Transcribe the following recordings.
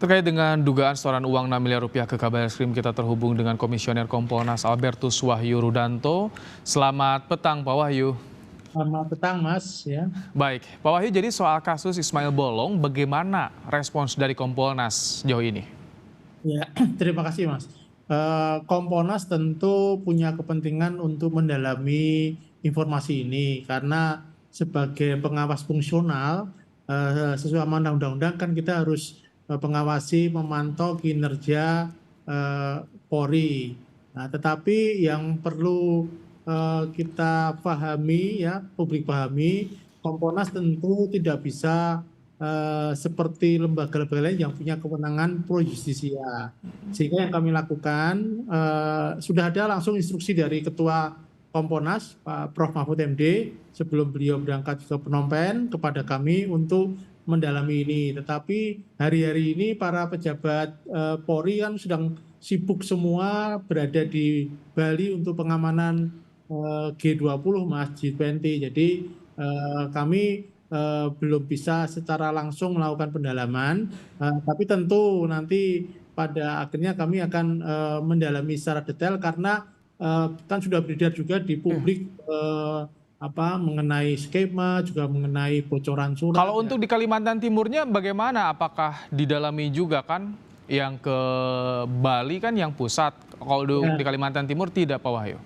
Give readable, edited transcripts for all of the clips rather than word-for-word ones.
Terkait dengan dugaan setoran uang 6 miliar rupiah ke Kabareskrim, kita terhubung dengan Komisioner Kompolnas Albertus Wahyu Rudanto. Selamat petang Pak Wahyu. Selamat petang, Mas. Ya, Baik, Pak Wahyu, jadi soal kasus Ismail Bolong, bagaimana respons dari Kompolnas sejauh ini? ya, terima kasih, Mas. Kompolnas tentu punya kepentingan untuk mendalami informasi ini karena sebagai pengawas fungsional sesuai amanah undang-undang kan kita harus mengawasi, memantau kinerja Polri. Nah, tetapi yang perlu kita pahami, ya, publik pahami, Kompolnas tentu tidak bisa seperti lembaga-lembaga lain yang punya kewenangan pro justisia. Sehingga yang kami lakukan, sudah ada langsung instruksi dari Ketua Kompolnas, Pak Prof. Mahfud MD, sebelum beliau berangkat ke Phnom Penh kepada kami untuk mendalami ini. Tetapi hari-hari ini para pejabat Polri kan sedang sibuk semua berada di Bali untuk pengamanan G20, Mas, G20. Jadi kami belum bisa secara langsung melakukan pendalaman, tapi tentu nanti pada akhirnya kami akan mendalami secara detail karena kan sudah beredar juga di publik mengenai skema, juga mengenai bocoran surat. Kalau untuk di Kalimantan Timurnya bagaimana? Apakah didalami juga kan? Yang ke Bali kan yang pusat, kalau di Kalimantan Timur tidak Pak Wahyu?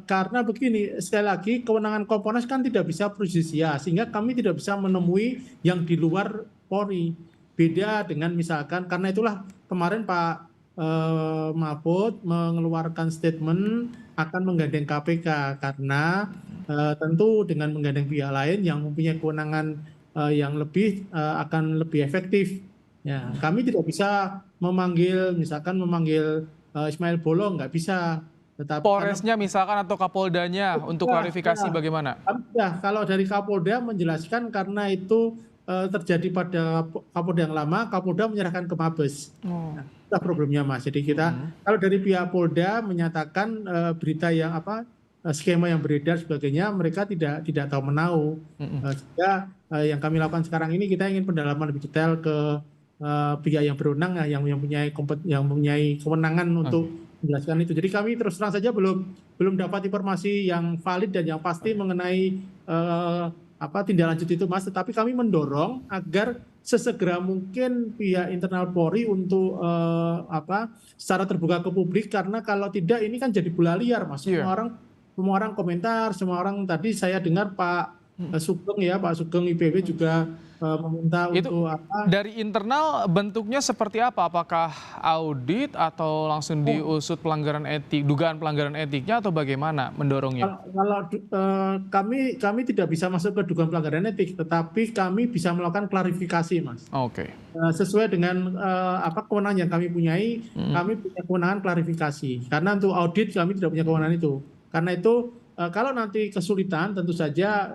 Karena begini, sekali lagi kewenangan Kompolnas kan tidak bisa pro justisia, sehingga kami tidak bisa menemui yang di luar Polri. Beda dengan misalkan, karena itulah kemarin Pak Mahfud mengeluarkan statement akan menggandeng KPK karena tentu dengan menggandeng pihak lain yang mempunyai kewenangan yang lebih akan lebih efektif. Ya, kami tidak bisa memanggil, misalkan memanggil Ismail Bolong, nggak bisa. Tetapi Polresnya misalkan atau Kapoldanya untuk klarifikasi bagaimana? Ya, kalau dari Kapolda menjelaskan karena itu terjadi pada Kapolda yang lama, Kapolda menyerahkan ke Mabes. Nah, itulah problemnya, Mas. Jadi kita kalau dari pihak Polda menyatakan berita yang skema yang beredar sebagainya, mereka tidak tahu menau. Sehingga yang kami lakukan sekarang ini kita ingin pendalaman lebih detail ke pihak yang berwenang, yang mempunyai kewenangan untuk menjelaskan itu. Jadi kami terus terang saja belum dapat informasi yang valid dan yang pasti mengenai tindak lanjut itu, Mas. Tetapi kami mendorong agar sesegera mungkin pihak internal Polri untuk secara terbuka ke publik, karena kalau tidak ini kan jadi bola liar, Mas. Semua orang komentar, semua orang, tadi saya dengar Pak Sugeng IPW juga meminta Itu untuk dari internal bentuknya seperti apa? Apakah audit atau langsung diusut pelanggaran etik, dugaan pelanggaran etiknya, atau bagaimana mendorongnya? Kalau kami tidak bisa masuk ke dugaan pelanggaran etik, tetapi kami bisa melakukan klarifikasi, Mas. Oke. Sesuai dengan kewenangan yang kami punyai, kami punya kewenangan klarifikasi. Karena untuk audit kami tidak punya kewenangan itu. Karena itu kalau nanti kesulitan, tentu saja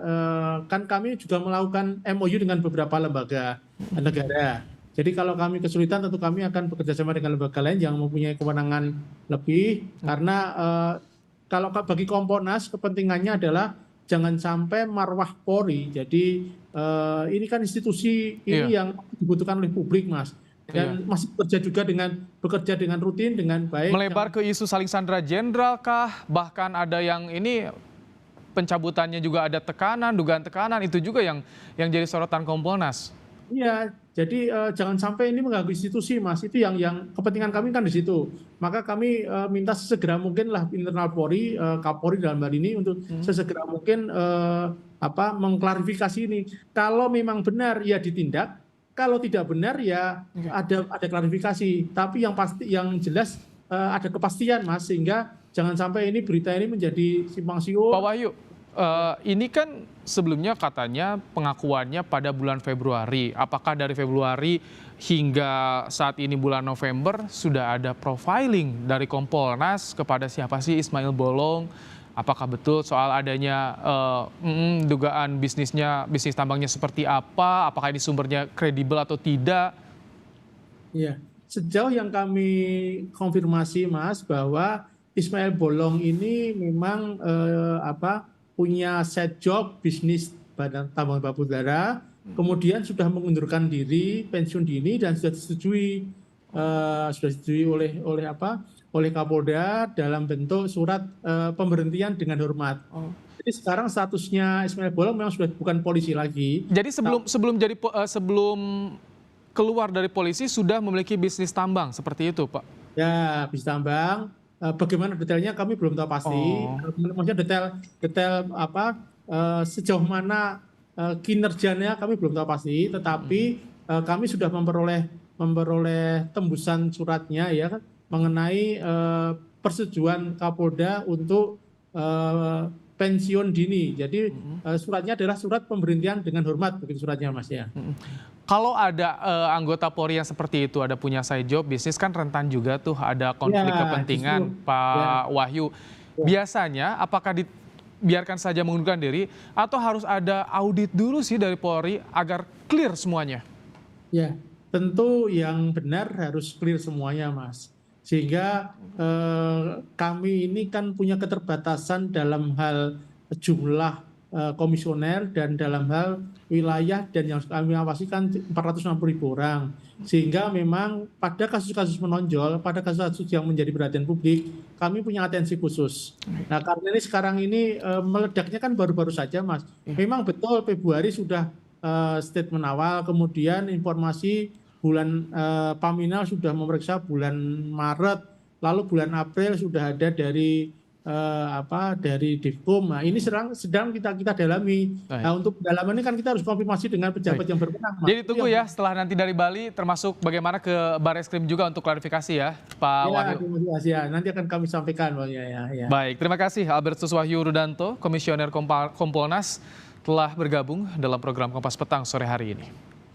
kan kami juga melakukan MOU dengan beberapa lembaga negara. Jadi kalau kami kesulitan, tentu kami akan bekerjasama dengan lembaga lain yang mempunyai kewenangan lebih. Karena kalau bagi Kompolnas kepentingannya adalah jangan sampai marwah Polri. Jadi ini kan institusi ini yang dibutuhkan oleh publik, Mas. Dan masih bekerja dengan rutin, dengan baik. Melebar ke isu saling sandra jenderal kah? Bahkan ada yang ini pencabutannya juga ada tekanan, dugaan tekanan, itu juga yang jadi sorotan Kompolnas. Iya, jadi jangan sampai ini mengganggu institusi, Mas. Itu yang kepentingan kami kan di situ. Maka kami minta sesegera mungkin lah internal Polri, Kapolri dalam hal ini untuk sesegera mungkin mengklarifikasi ini. Kalau memang benar ya ditindak, kalau tidak benar ya ada klarifikasi. Tapi yang pasti, yang jelas ada kepastian, Mas, sehingga jangan sampai ini berita ini menjadi simpang siur. Pak Wahyu, ini kan sebelumnya katanya pengakuannya pada bulan Februari. Apakah dari Februari hingga saat ini bulan November sudah ada profiling dari Kompolnas kepada siapa sih Ismail Bolong? Apakah betul soal adanya dugaan bisnis tambangnya seperti apa? Apakah ini sumbernya kredibel atau tidak? Iya, sejauh yang kami konfirmasi, Mas, bahwa Ismail Bolong ini memang punya set job bisnis badan tambang batu bara kemudian sudah mengundurkan diri pensiun dini dan sudah disetujui oleh Kapolda dalam bentuk surat pemberhentian dengan hormat. Jadi sekarang statusnya Ismail Bolong memang sudah bukan polisi lagi. Jadi sebelum keluar dari polisi sudah memiliki bisnis tambang seperti itu, Pak? Ya, bisnis tambang. Bagaimana detailnya kami belum tahu pasti. Maksudnya detail sejauh mana kinerjanya kami belum tahu pasti. Tetapi kami sudah memperoleh tembusan suratnya ya mengenai persetujuan Kapolda untuk pensiun dini. Jadi suratnya adalah surat pemberhentian dengan hormat, begitu suratnya Mas ya. Kalau ada anggota Polri yang seperti itu, ada punya side job bisnis kan rentan juga tuh ada konflik kepentingan, Pak Wahyu. Biasanya apakah dibiarkan saja mengundurkan diri atau harus ada audit dulu sih dari Polri agar clear semuanya? Ya, tentu yang benar harus clear semuanya Mas. Sehingga kami ini kan punya keterbatasan dalam hal jumlah komisioner dan dalam hal wilayah dan yang kami awasi kan 460.000 orang. Sehingga memang pada kasus-kasus menonjol, pada kasus-kasus yang menjadi perhatian publik, kami punya atensi khusus. Nah karena ini sekarang ini meledaknya kan baru-baru saja Mas. Memang betul Februari sudah statement awal, kemudian informasi bulan Paminal sudah memeriksa bulan Maret, lalu bulan April sudah ada dari Divkom. Nah, ini sedang kita dalami. Nah, untuk pendalaman ini kan kita harus konfirmasi dengan pejabat yang berwenang. Jadi tunggu ya setelah nanti dari Bali termasuk bagaimana ke Barreskrim juga untuk klarifikasi ya, Pak Wahyu. Ya, nanti akan kami sampaikan. Ya. Baik, terima kasih Albertus Wahyu Rudanto, Komisioner Kompolnas telah bergabung dalam program Kompas Petang sore hari ini.